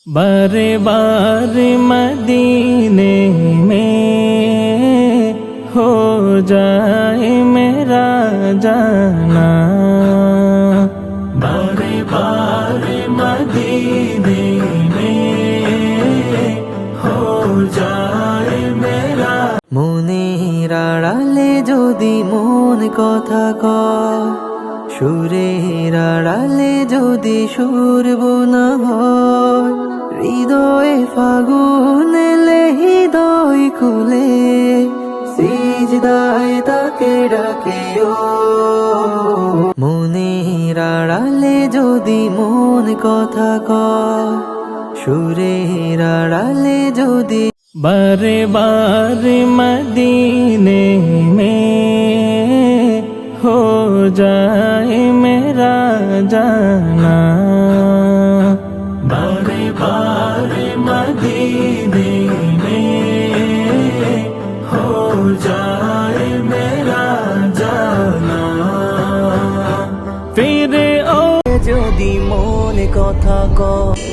बारे बारे मदीने में हो जाए मेरा जाना, बारे बारे मदीने में हो जाए मेरा। মনের আড়ালে যদি মন কথা কয়, সুরের আড়ালে যদি সুর বোনা হয়, হৃদয়ে ফাগুন এলে হৃদয় খুলে সিজদায় তাকে ডাকেও। মনের আড়ালে যদি মন কথা কয়, সুরের আড়ালে যদি बारे बारे मदीने में हो जाए मेरा जाना, बारे बारे मदीने में हो जाए मेरा जाना। फिर ओ যদি মন কথা কয়,